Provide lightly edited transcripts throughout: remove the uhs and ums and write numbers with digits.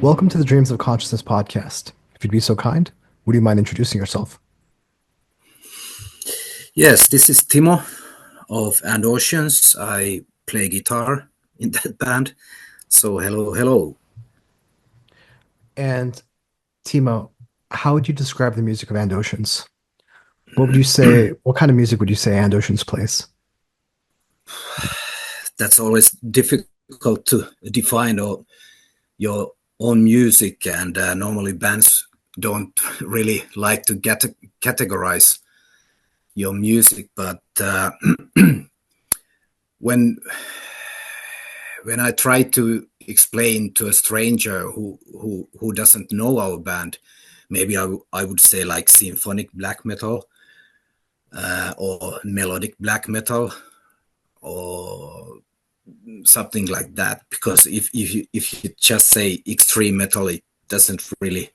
Welcome to the Dreams of Consciousness podcast. If you'd be so kind, would you mind introducing yourself? Yes, this is Timo of And Oceans. I play guitar in that band. So hello, hello. And Timo, how would you describe the music of And Oceans? What would you say, what kind of music would you say And Oceans plays? That's always difficult to define your own music, and normally bands don't really like to categorize your music. But when when I try to explain to a stranger who doesn't know our band, maybe I would say like symphonic black metal, or melodic black metal, or something like that. Because if you just say extreme metal, it doesn't really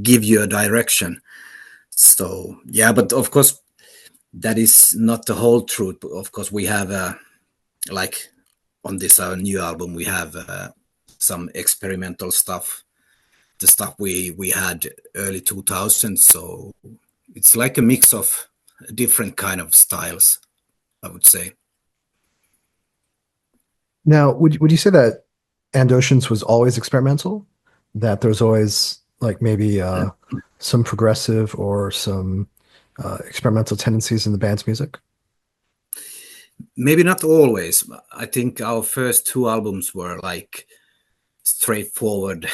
give you a direction. So yeah, but of course that is not the whole truth. Of course, we have like on this new album we have some experimental stuff, the stuff we had early 2000s. So it's like a mix of different kind of styles, I would say. Now, would you say that And Oceans was always experimental? That there's always like maybe some progressive or some experimental tendencies in the band's music? Maybe not always. I think our first two albums were like straightforward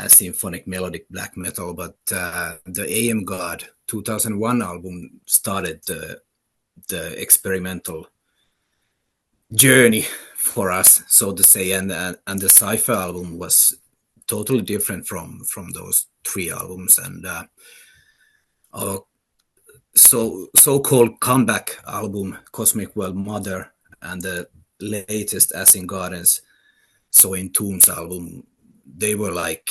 symphonic melodic black metal, but the AM God 2001 album started the experimental journey for us, so to say, and the Cypher album was totally different from those three albums, and our so-called comeback album Cosmic World Mother and the latest As in Gardens So in Tombs album, they were like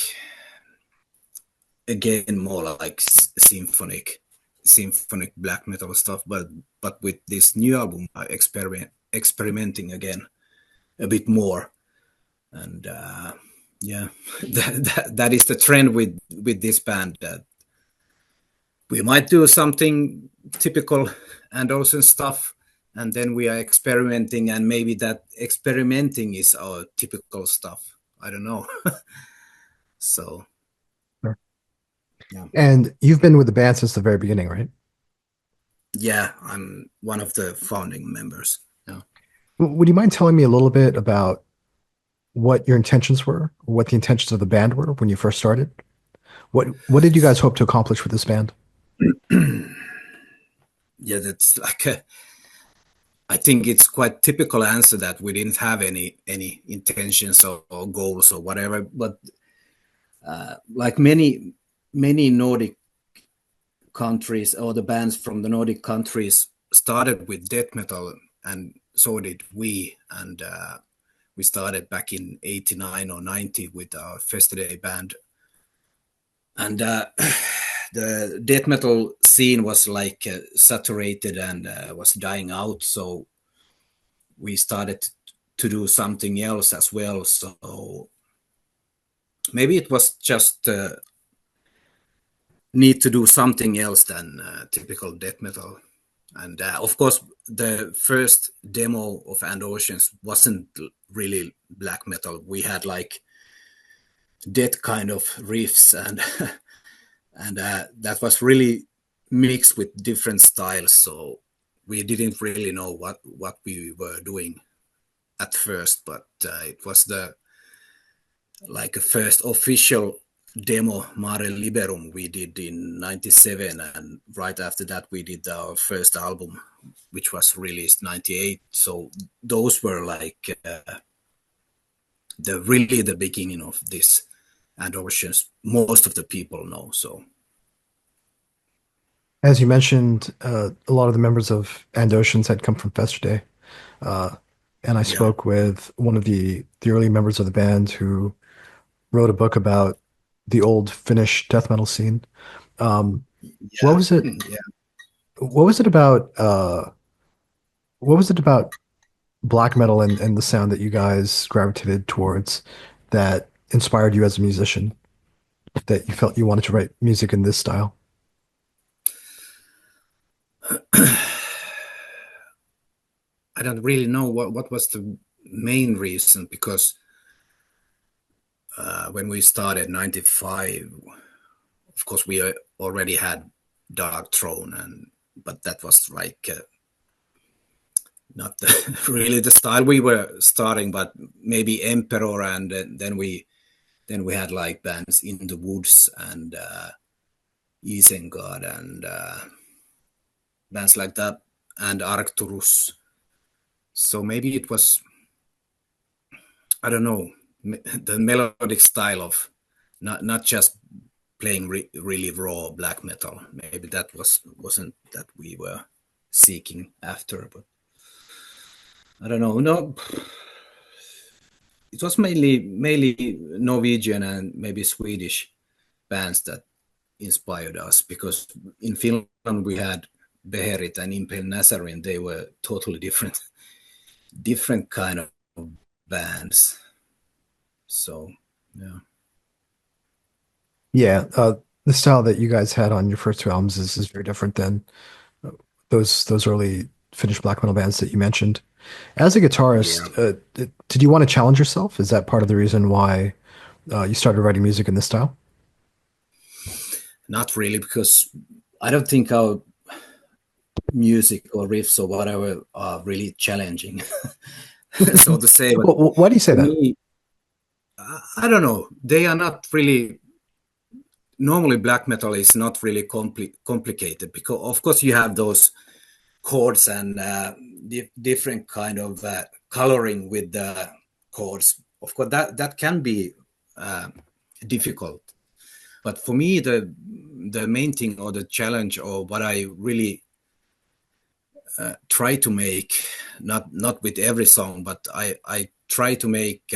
again more like symphonic black metal stuff, but with this new album I experimenting again a bit more. And yeah, that is the trend with this band, that we might do something typical and also stuff, and then we are experimenting, and maybe that experimenting is our typical stuff. I don't know. So Sure. yeah. And you've been with the band since the very beginning, right? Yeah, I'm one of the founding members. Yeah. Would you mind telling me a little bit about what your intentions were, or what the intentions of the band were when you first started? What did you guys hope to accomplish with this band? Yeah, that's like a, I think it's quite typical answer that we didn't have any intentions or goals or whatever. But like many Nordic countries, or the bands from the Nordic countries started with death metal, and so did we. And we started back in 89 or 90 with our Festiday band. And the death metal scene was like saturated and was dying out. So we started to do something else as well. So maybe it was just need to do something else than typical death metal. And of course, the first demo of And Oceans wasn't really black metal. We had like death kind of riffs, and and that was really mixed with different styles. So we didn't really know what we were doing at first, but it was the like a first official demo Mare Liberum we did in 97, and right after that we did our first album, which was released 98. So those were like the beginning of this. And Oceans, most of the people know. So As you mentioned, a lot of the members of And Oceans had come from Fester Day. Uh, and I yeah. spoke with one of the early members of the band who wrote a book about the old Finnish death metal scene. Um, what Yeah. was it? Yeah. What was it about? What was it about black metal and the sound that you guys gravitated towards that inspired you as a musician that you felt you wanted to write music in this style? I don't really know what was the main reason, because when we started 95, of course we already had Dark Throne, and but that was like not really the style we were starting, but maybe Emperor, and then we had like bands In the Woods and Isengard and bands like that, and Arcturus. So maybe it was, I don't know, the melodic style of not just playing really raw black metal. Maybe that wasn't that we were seeking after, but I don't know. No, it was mainly Norwegian and maybe Swedish bands that inspired us, because in Finland we had Beherit and Impale Nazarene. They were totally different kind of bands. So yeah. Yeah, the style that you guys had on your first two albums is very different than uh, those early Finnish black metal bands that you mentioned. As a Yeah, guitarist, did you want to challenge yourself? Is that part of the reason why you started writing music in this style? not really, because I don't think our music or riffs or whatever are really challenging, so to say. But Why do you say for that? me, I don't know. They are not really. Normally, black metal is not really complicated, because, of course, you have those chords and different kind of coloring with the chords. Of course, that can be uh, difficult. But for me, the main thing, or the challenge, or what I really try to make, not with every song, but I try to make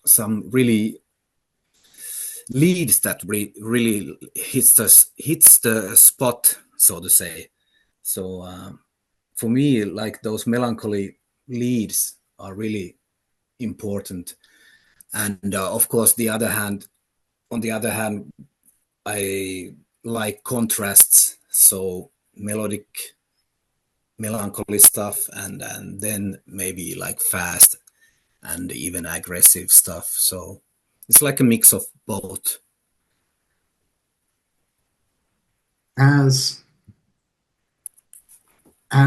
some really leads that really hits the spot, so to say. So for me, like those melancholy leads are really important. And of course, on the other hand, I like contrasts. So melodic, melancholy stuff, and then maybe like fast and even aggressive stuff. So it's like a mix of both. As a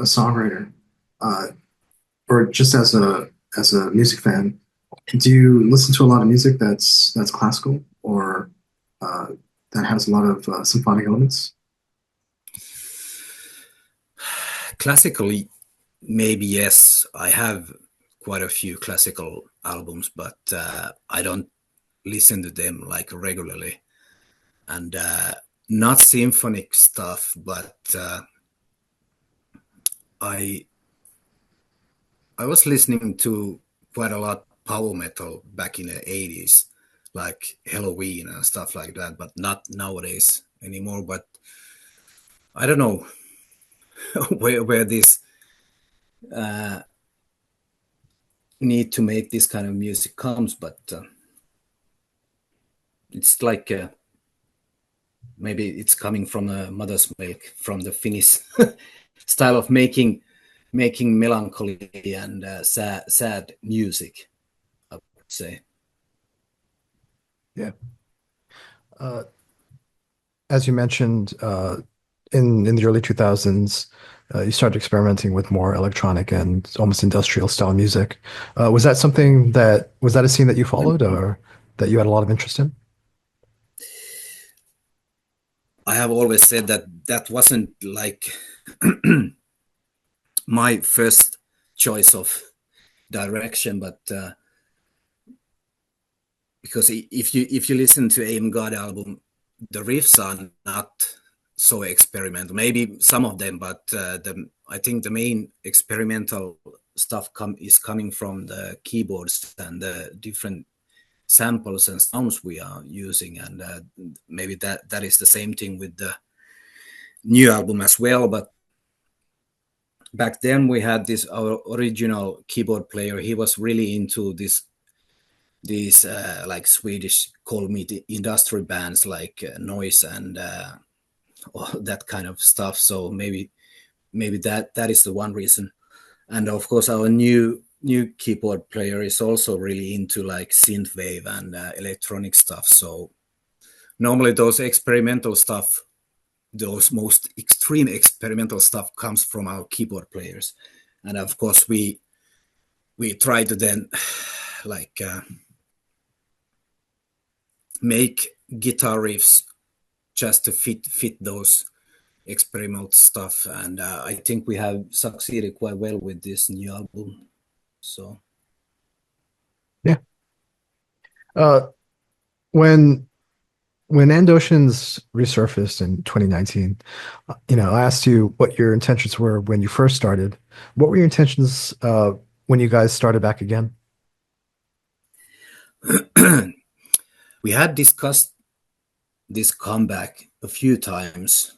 songwriter, uh, or just as a music fan, do you listen to a lot of music that's classical or uh, that has a lot of symphonic elements? Classically, maybe yes. I have quite a few classical albums, but I don't listen to them like regularly. And not symphonic stuff, but I I was listening to quite a lot power metal back in the 80s, like Halloween and stuff like that, but not nowadays anymore. But I don't know where this uh, need to make this kind of music comes, but it's like maybe it's coming from a mother's milk, from the Finnish style of making melancholy and sad music, I would say. Yeah. Uh, as you mentioned, in the early 2000s, you started experimenting with more electronic and almost industrial style music. Was that a scene that you followed or that you had a lot of interest in? I have always said that that wasn't like my first choice of direction, but because if you listen to Aim God album, the riffs are not so experimental. Maybe some of them, but I think the main experimental stuff is coming from the keyboards and the different samples and sounds we are using, and maybe that is the same thing with the new album as well. But back then we had this our original keyboard player. He was really into this these like Swedish cold meat industry bands like Noise and all that kind of stuff. So maybe that is the one reason. And of course, our new keyboard player is also really into like synthwave and electronic stuff. So normally those experimental stuff, those most extreme experimental stuff, comes from our keyboard players. And of course, we try to then like make guitar riffs just to fit those experimental stuff. And I think we have succeeded quite well with this new album. So Yeah. Uh, when Oceans resurfaced in 2019, I asked you what your intentions were when you first started. What were your intentions when you guys started back again? we had discussed this comeback a few times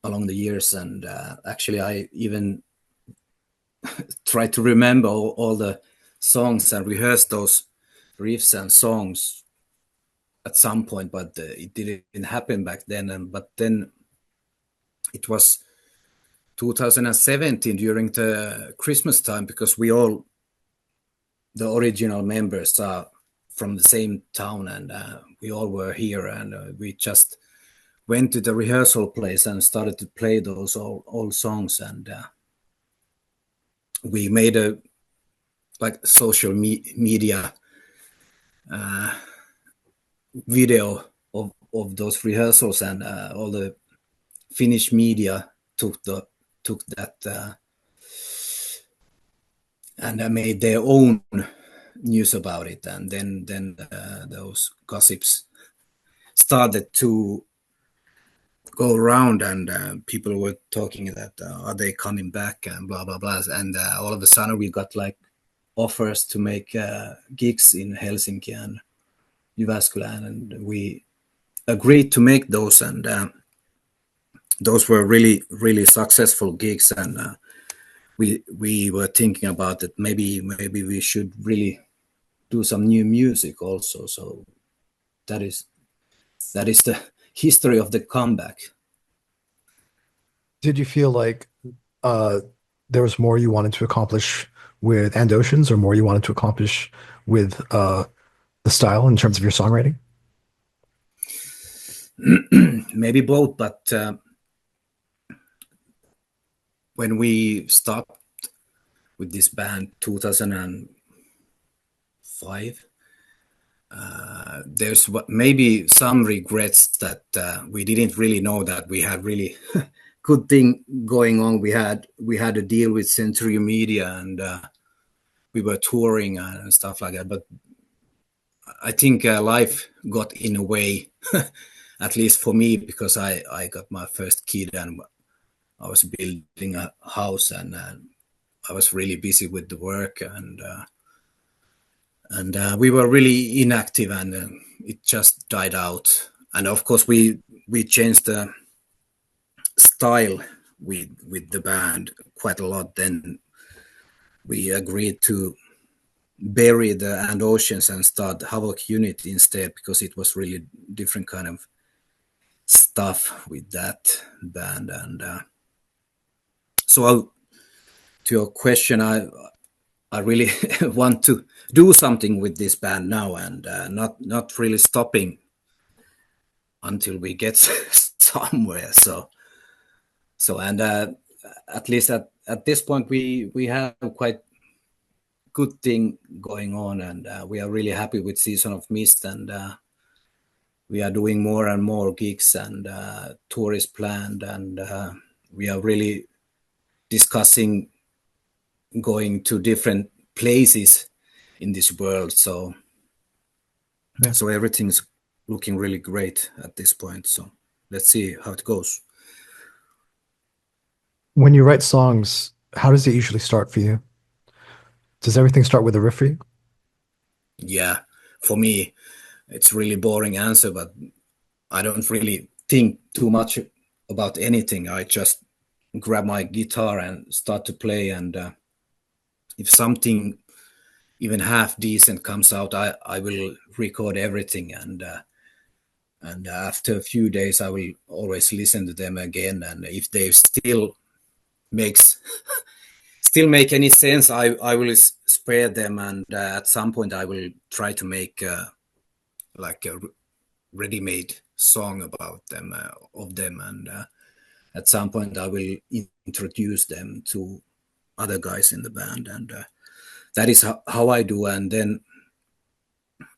along the years, and actually I even tried to remember all the songs and rehearse those riffs and songs at some point, but it didn't happen back then. And but then it was 2017 during the Christmas time, because we all, the original members, are from the same town, and we all were here, and we just went to the rehearsal place and started to play those old songs. And we made a like social media video of those rehearsals, and all the Finnish media took that and made their own news about it. And then those gossips started to go around, and people were talking that are they coming back and blah blah blah. And all of a sudden we got like offers to make gigs in Helsinki and Jyväskylä, and we agreed to make those. And those were really successful gigs. And we were thinking about that maybe we should really do some new music also. So that is the history of the comeback. Did you feel like uh, there was more you wanted to accomplish with And Oceans, or more you wanted to accomplish with the style in terms of your songwriting? Maybe both, but when we stopped with this band 2005, there's maybe some regrets that we didn't really know that we had really good thing going on. We had a deal with Century Media, and we were touring and stuff like that. But I think life got in a way, at least for me, because I got my first kid, and I was building a house, and I was really busy with the work, and we were really inactive, and it just died out. And of course, we changed the style with the band quite a lot. Then we agreed to bury the And Oceans and start Havoc Unit instead, because it was really different kind of stuff with that band. And so to your question, I really want to do something with this band now, and not really stopping until we get somewhere. So and at least at this point we have quite good thing going on, and we are really happy with Season of Mist, and we are doing more and more gigs, and tour is planned, and we are really discussing going to different places in this world. So Yeah. so everything's looking really great at this point. So let's see how it goes. When you write songs, how does it usually start for you? Does everything start with a riff for you? Yeah, for me, it's really boring answer, but I don't really think too much about anything. I just grab my guitar and start to play, and if something even half decent comes out, I will record everything, and after a few days I will always listen to them again, and if they makes still make any sense, I will spare them, and at some point I will try to make like a ready-made song about them of them, and at some point I will introduce them to other guys in the band, and that is how I do. And then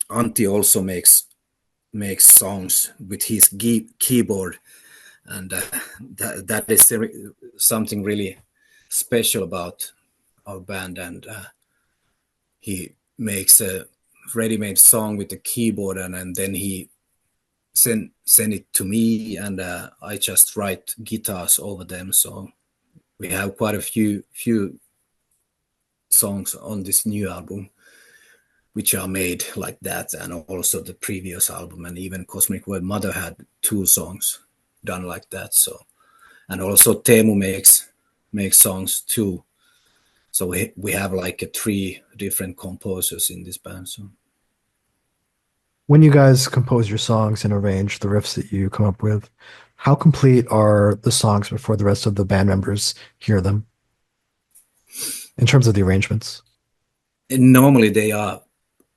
Antti also makes songs with his keyboard, and that is something really special about our band. And he makes a ready-made song with the keyboard, and then he send it to me, and I just write guitars over them. So we have quite a few songs on this new album which are made like that, and also the previous album, and even Cosmic Word Mother had 2 songs done like that. So, and also Timo makes songs too. So we have like 3 different composers in this band. So When you guys compose your songs and arrange the riffs that you come up with, how complete are the songs before the rest of the band members hear them in terms of the arrangements? and normally they are.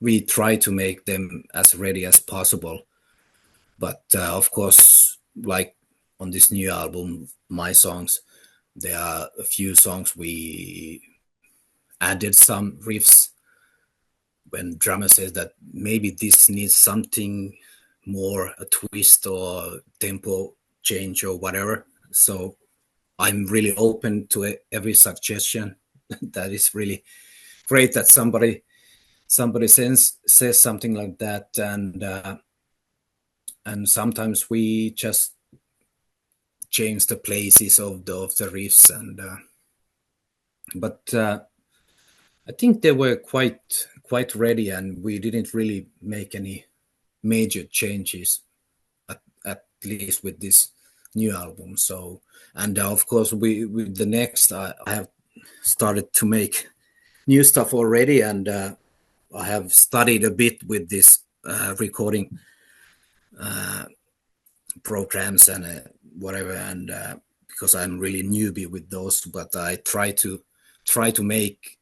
We try to make them as ready as possible, but of course, like on this new album, my songs, there are a few songs we added some riffs when drummer says that maybe this needs something more, a twist or tempo change or whatever. So I'm really open to every suggestion. That is really great that somebody says something like that, and sometimes we just change the places of the riffs, and but I think they were quite ready, and we didn't really make any major changes, at least with this new album. So, and of course, we with the next, I have started to make new stuff already, and I have studied a bit with this recording programs and whatever, and because I'm really newbie with those, but I try to make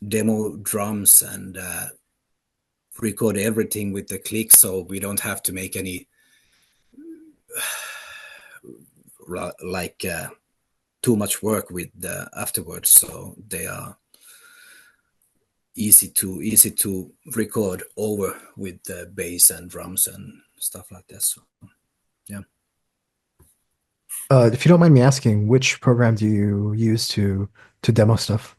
demo drums and record everything with the click, so we don't have to make any like too much work with afterwards. So they are easy to record over with the bass and drums and stuff like that. So yeah, If you don't mind me asking, which program do you use to demo stuff?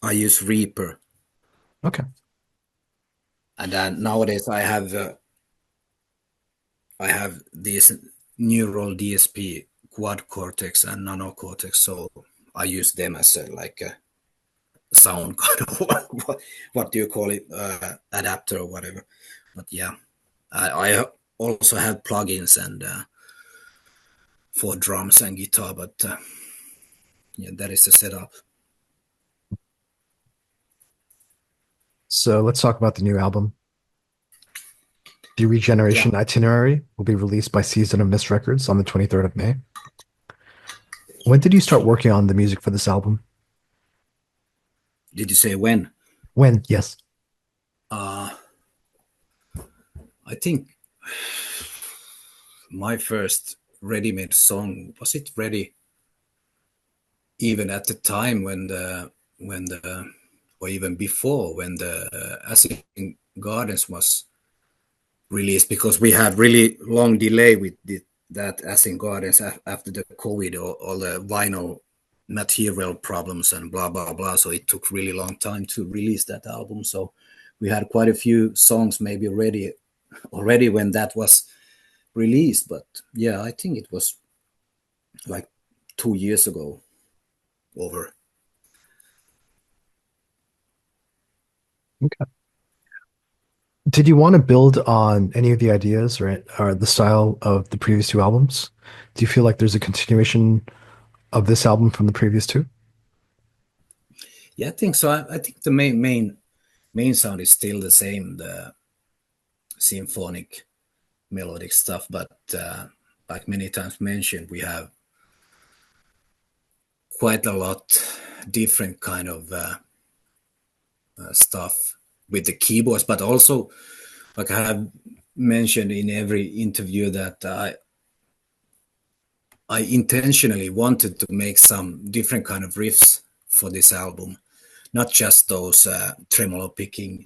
I use Reaper, Okay. and nowadays I have these neural DSP quad cortex and nano cortex, so I use them as like a sound kind of what do you call it, adapter or whatever. But yeah, I also have plugins and for drums and guitar, but yeah, that is the setup. So let's talk about the new album. The Yeah, Regeneration Itinerary will be released by Season of Mist Records on the 23rd of May. When did you start working on the music for this album? did you say when? When? Yes. uh I think my first ready-made song, was it ready even at the time when the or even before when the Acid Gardens was released, because we had really long delay with that Acid Gardens after the COVID, or all the vinyl material problems and blah blah blah. So it took really long time to release that album. So we had quite a few songs maybe already when that was released. But yeah, I think it was like 2 years ago over. Okay. Did you want to build on any of the ideas or the style of the previous 2 albums? Do you feel like there's a continuation of this album from the previous 2? Yeah, I think so. I think the main sound is still the same, the symphonic melodic stuff, but like many times mentioned, we have quite a lot different kind of stuff with the keyboards, but also like I have mentioned in every interview that I intentionally wanted to make some different kind of riffs for this album, not just those tremolo picking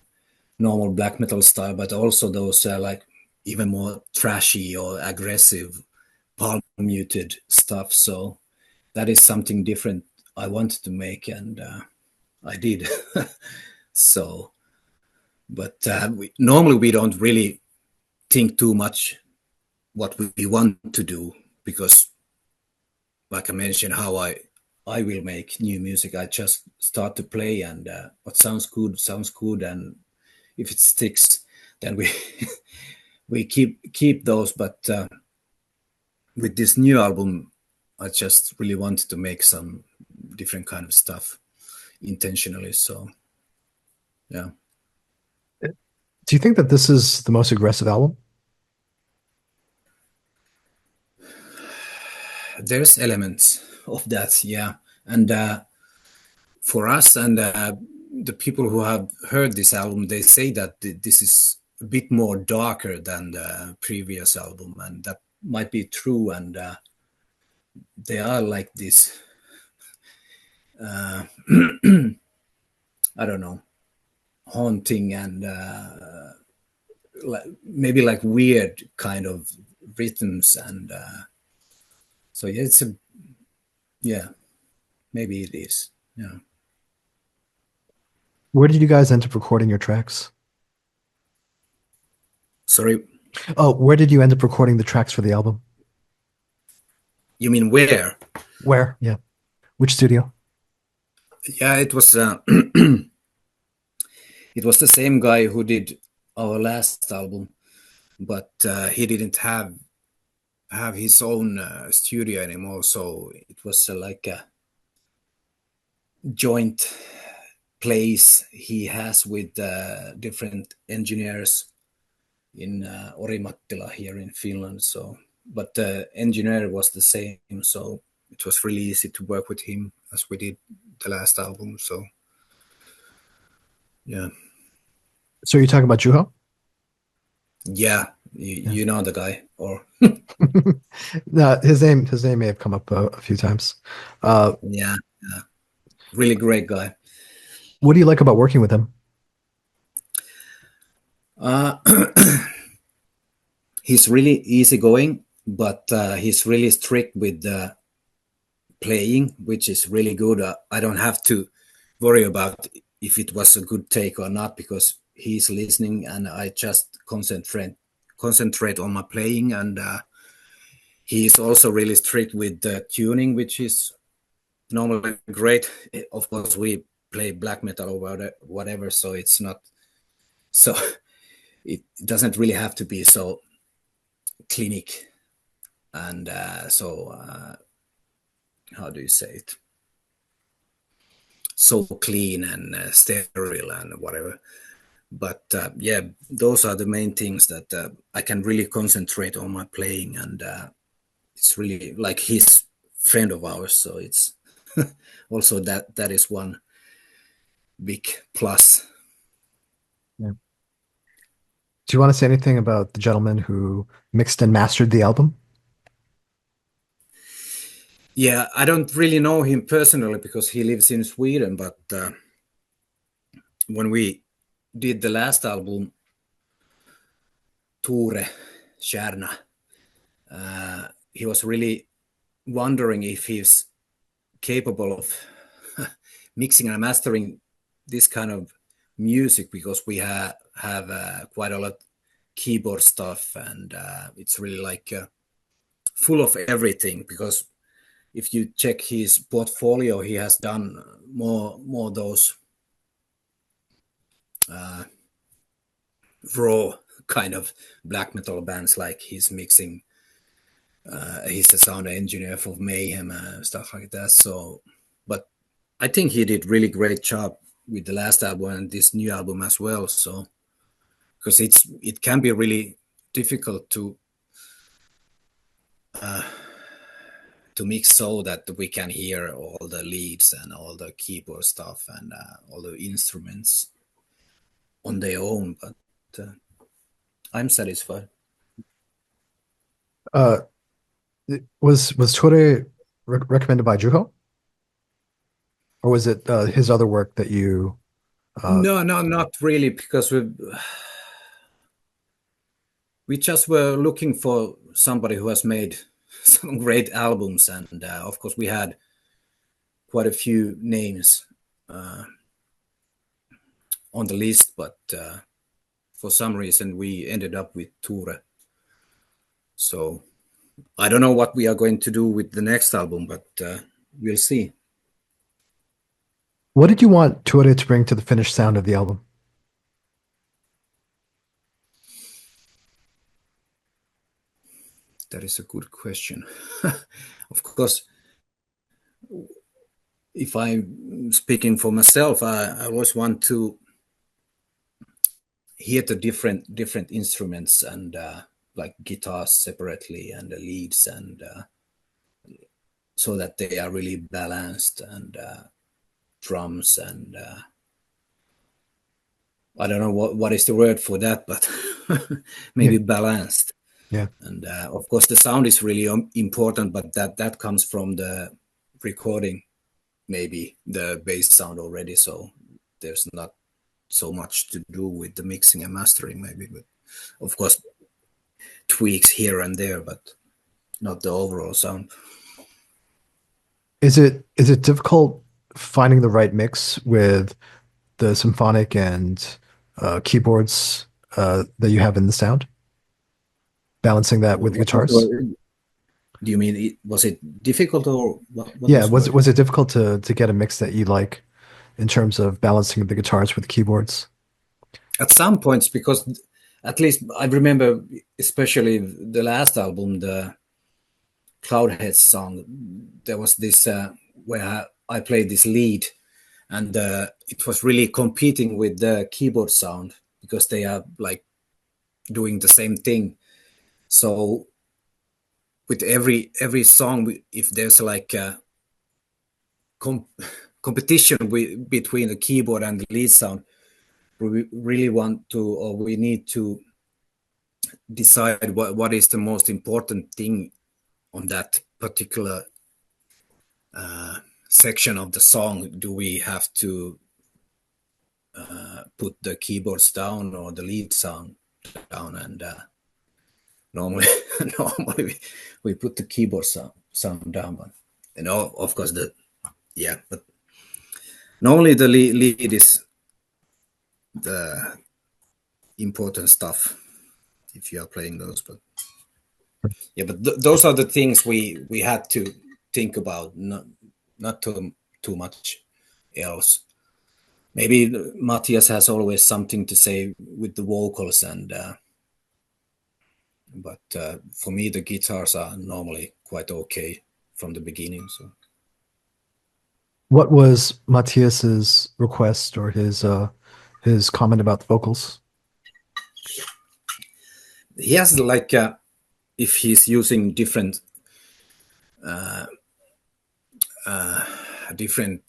normal black metal style, but also those like even more trashy or aggressive palm muted stuff. So that is something different I wanted to make, and I did. So, but normally we don't really think too much what we want to do because, like I mentioned, how I will make new music. I just start to play, and what sounds good, and if it sticks, then we we keep those. But with this new album, I just really wanted to make some different kind of stuff intentionally. So yeah, Do you think that this is the most aggressive album? there's elements of that. Yeah, and for us and the people who have heard this album, they say that this is a bit more darker than the previous album, and that might be true. And they are like this. I don't know, haunting and maybe like weird kind of rhythms, and so yeah, it's a yeah, maybe it is. Yeah. Where did you guys end up recording your tracks? Sorry, Oh, where did you end up recording the tracks for the album? you mean where? Where? Yeah. Which studio? Yeah, it was. It was the same guy who did our last album, but he didn't have his own studio anymore. So it was like a joint place he has with different engineers in Orimattila here in Finland. So, but the engineer was the same, so it was really easy to work with him as we did the last album. So, yeah, So you're talking about Juho? yeah, Yeah. you know the guy, or No, his name may have come up a few times. Uh, yeah, yeah, really great guy. what do you like about working with him? Uh, he's really easygoing, but he's really strict with the playing, which is really good. I don't have to worry about if it was a good take or not because he's listening, and I just concentrate on my playing. And he's also really strict with the tuning, which is normally great. Of course, we play black metal or whatever, so it's not so. It doesn't really have to be so clinic and how do you say it, so clean and sterile and whatever. But yeah, those are the main things that I can really concentrate on my playing, and it's really like he's friend of ours, so it's also that is one big plus. Yeah. Do you want to say anything about the gentleman who mixed and mastered the album? Yeah, I don't really know him personally because he lives in Sweden, but when we did the last album, Ture Kärna, he was really wondering if he's capable of mixing and mastering this kind of music because we have quite a lot keyboard stuff, and it's really like full of everything because if you check his portfolio, he has done more those raw kind of black metal bands, like he's mixing. He's a sound engineer for Mayhem and stuff like that. So, but I think he did really great job with the last album and this new album as well. So because it can be really difficult to mix so that we can hear all the leads and all the keyboard stuff and all the instruments on their own. But I'm satisfied. Uh, was Tore recommended by Juho, or was it his other work that you? Uh, No, no, not really, because we just were looking for somebody who has made some great albums, and of course we had quite a few names uh, on the list, but for some reason we ended up with Ture. So I don't know what we are going to do with the next album, but we'll see. what did you want Tore to bring to the finished sound of the album? That is a good question. Of course, if I'm speaking for myself, I always want to hear the different instruments and like guitars separately and the leads and so that they are really balanced and drums and I don't know what is the word for that, but Yeah, maybe balanced. yeah. And of course, the sound is really important, but that comes from the recording, maybe the bass sound already. So there's not so much to do with the mixing and mastering, maybe. But of course, tweaks here and there, but not the overall sound. Is it difficult finding the right mix with the symphonic and keyboards that you have in the sound? Balancing that with the What was guitars? the, do you mean was it difficult or what Yeah, was the word? was it difficult to get a mix that you like in terms of balancing the guitars with keyboards? At some points, because at least I remember, especially the last album, the Cloudhead song, there was this where I played this lead, and it was really competing with the keyboard sound because they are like doing the same thing. So with every song, if there's like a com- competition between the keyboard and the lead sound, we really want to, or we need to decide what is the most important thing on that particular section of the song. Do we have to put the keyboards down or the lead sound down? And normally, normally we put the keyboard sound down, but of course, but normally the lead is the important stuff if you are playing those. But yeah, but those are the things we had to think about, not too much else. Maybe Matthias has always something to say with the vocals, and but for me the guitars are normally quite okay from the beginning. So What was Matthias's request or his comment about the vocals? he has like if he's using different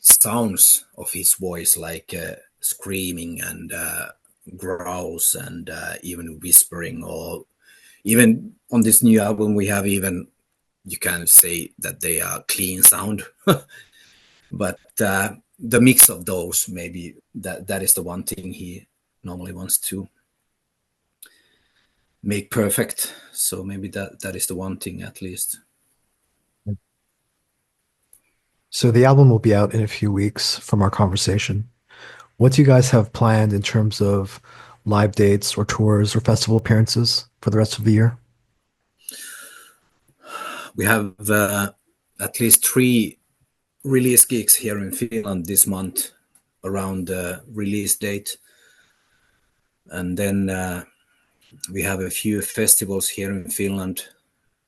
sounds of his voice, like screaming and growls and even whispering, or even on this new album we have even, you can say that they are clean sound. But the mix of those, maybe that is the one thing he normally wants to make perfect. So maybe that is the one thing at least. So the album will be out in a few weeks from our conversation. What do you guys have planned in terms of live dates or tours or festival appearances for the rest of the year? We have at least 3 release gigs here in Finland this month around the release date, and then we have a few festivals here in Finland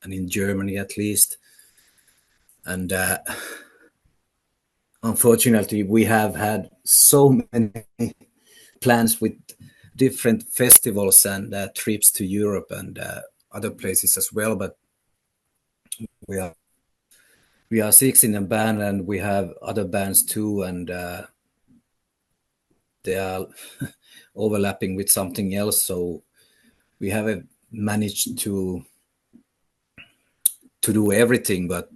and in Germany at least, and unfortunately, we have had so many plans with different festivals and trips to Europe and other places as well. But we are we are six in a band, and we have other bands too, and they are overlapping with something else. So we haven't managed to do everything. But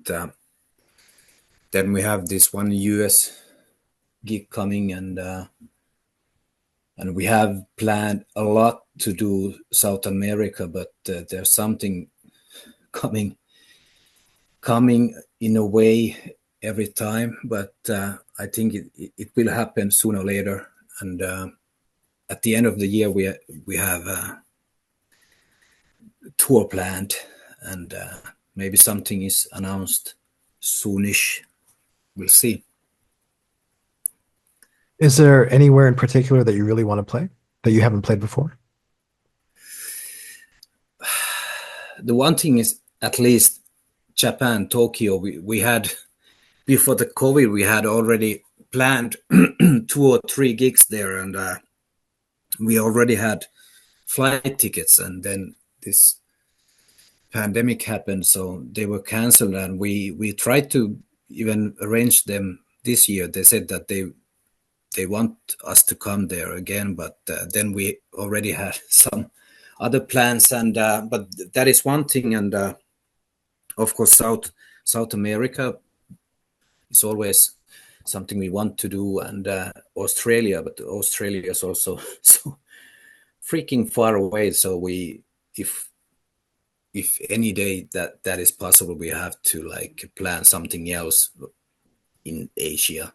then we have this one US gig coming, and we have planned a lot to do South America, but there's something coming coming in a way every time. But I think it will happen sooner or later. And at the end of the year, we have a tour planned, and maybe something is announced soonish. We'll see. Is there anywhere in particular that you really want to play that you haven't played before? The one thing is, at least Japan, Tokyo, we had before the COVID, we had already planned 2 or 3 gigs there, and we already had flight tickets, and then this pandemic happened, so they were canceled, and we tried to even arrange them this year. They said that they want us to come there again, but then we already had some other plans, and but that is one thing, and of course South America is always something we want to do, and Australia, but Australia is also so freaking far away. So we, if any day that is possible, we have to like plan something else in Asia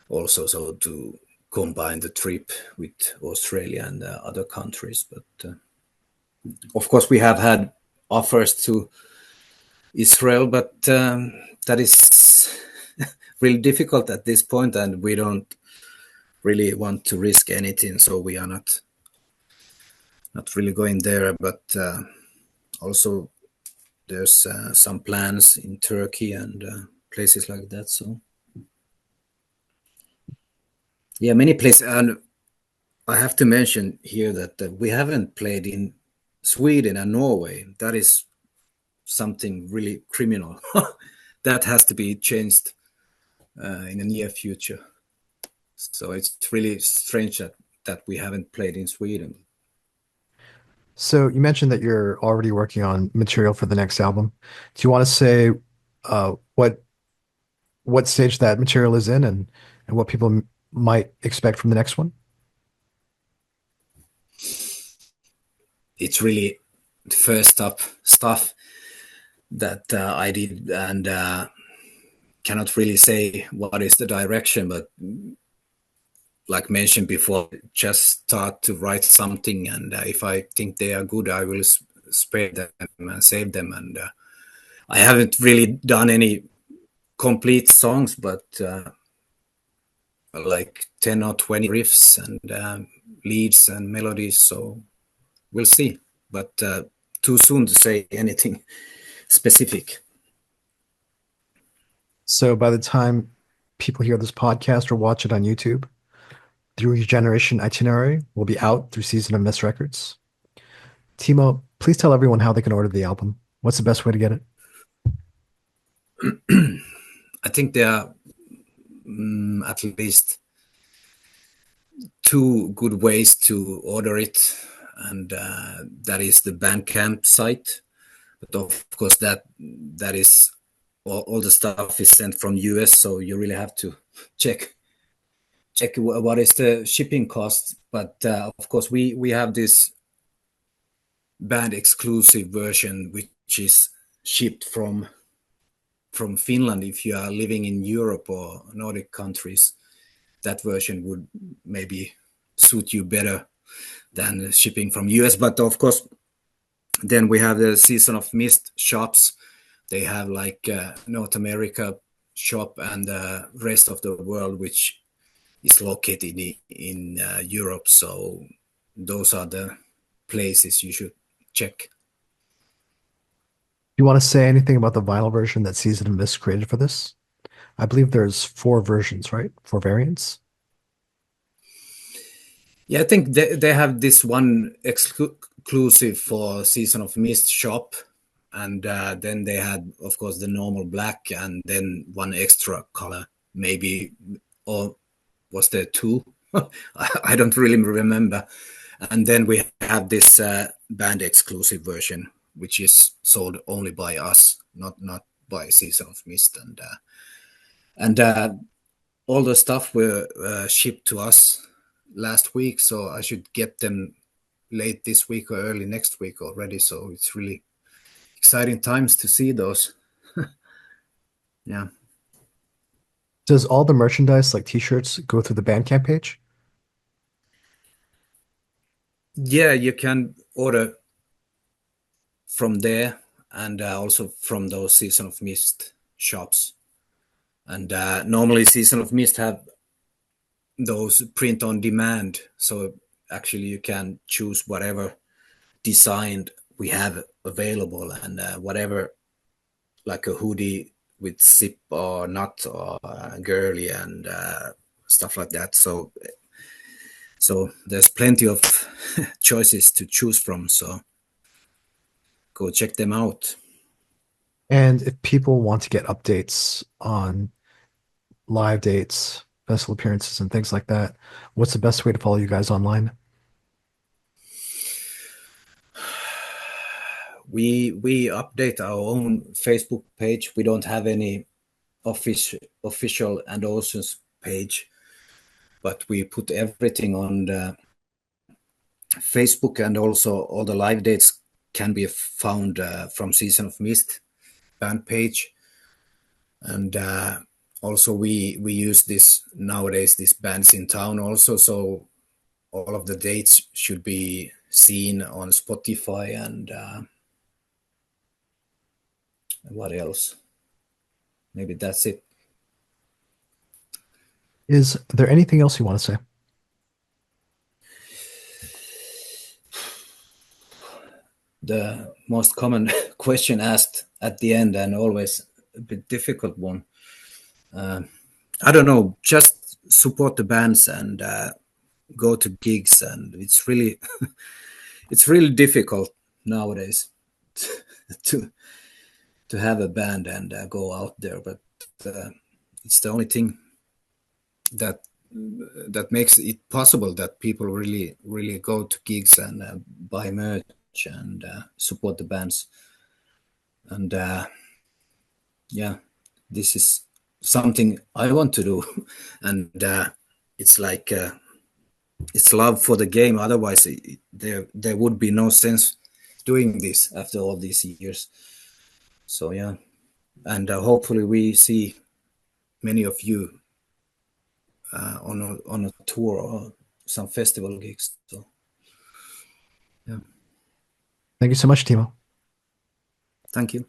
also, so to combine the trip with Australia and other countries. But of course, we have had offers to Israel, but that is really difficult at this point, and we don't really want to risk anything, so we are not really going there. But also, there's some plans in Turkey and places like that. So yeah, many places, and I have to mention here that we haven't played in Sweden and Norway. That is something really criminal. That has to be changed in the near future. So it's really strange that we haven't played in Sweden. So you mentioned that you're already working on material for the next album. Do you want to say what stage that material is in and what people might expect from the next one? It's really the first stuff that I did, and cannot really say what is the direction, but like mentioned before, just start to write something, and if I think they are good, I will spread them and save them. And I haven't really done any complete songs, but like 10 or 20 riffs and leads and melodies. So we'll see, but too soon to say anything specific. So by the time people hear this podcast or watch it on YouTube, the Regeneration Itinerary will be out through Season of Mist Records. Timo, please tell everyone how they can order the album. What's the best way to get it? I think there are at least 2 good ways to order it, and that is the Bandcamp site. But of course, that is all the stuff is sent from US, so you really have to check what is the shipping cost. But of course, we have this band exclusive version which is shipped from Finland. If you are living in Europe or Nordic countries, that version would maybe suit you better than shipping from US. But of course, then we have the Season of Mist shops. They have like North America shop and the rest of the world, which is located in Europe. So those are the places you should check. You want to say anything about the vinyl version that Season of Mist created for this? I believe there's four versions, right? Four variants. Yeah, I think they have this one exclusive for Season of Mist shop, and then they had, of course, the normal black, and then one extra color, maybe, or was there two? I don't really remember. And then we have this band exclusive version, which is sold only by us, not by Season of Mist, and all the stuff were shipped to us last week, so I should get them late this week or early next week already. So it's really exciting times to see those. Yeah, Does all the merchandise, like t-shirts, go through the Bandcamp page? yeah, you can order from there, and also from those Season of Mist shops. And normally, Season of Mist have those print on demand, so actually you can choose whatever design we have available, and whatever, like a hoodie with zip or not or girly and stuff like that. So there's plenty of choices to choose from. So go check them out. And if people want to get updates on live dates, festival appearances, and things like that, what's the best way to follow you guys online? We update our own Facebook page. We don't have any official and Oceans page, but we put everything on the Facebook, and also all the live dates can be found from Season of Mist band page. And also we use this nowadays, these bands in town also, so all of the dates should be seen on Spotify. And what else? Maybe that's it. Is there anything else you want to say? The most common question asked at the end, and always a bit difficult one. I don't know, just support the bands and go to gigs. And it's really difficult nowadays to to have a band and go out there, but uh, it's the only thing that makes it possible that people really go to gigs and buy merch and support the bands. And yeah, this is something I want to do. And it's like it's love for the game. Otherwise, there would be no sense doing this after all these years. So yeah, and hopefully we see many of you on a tour or some festival gigs. So yeah, Thank you so much, Timo. thank you.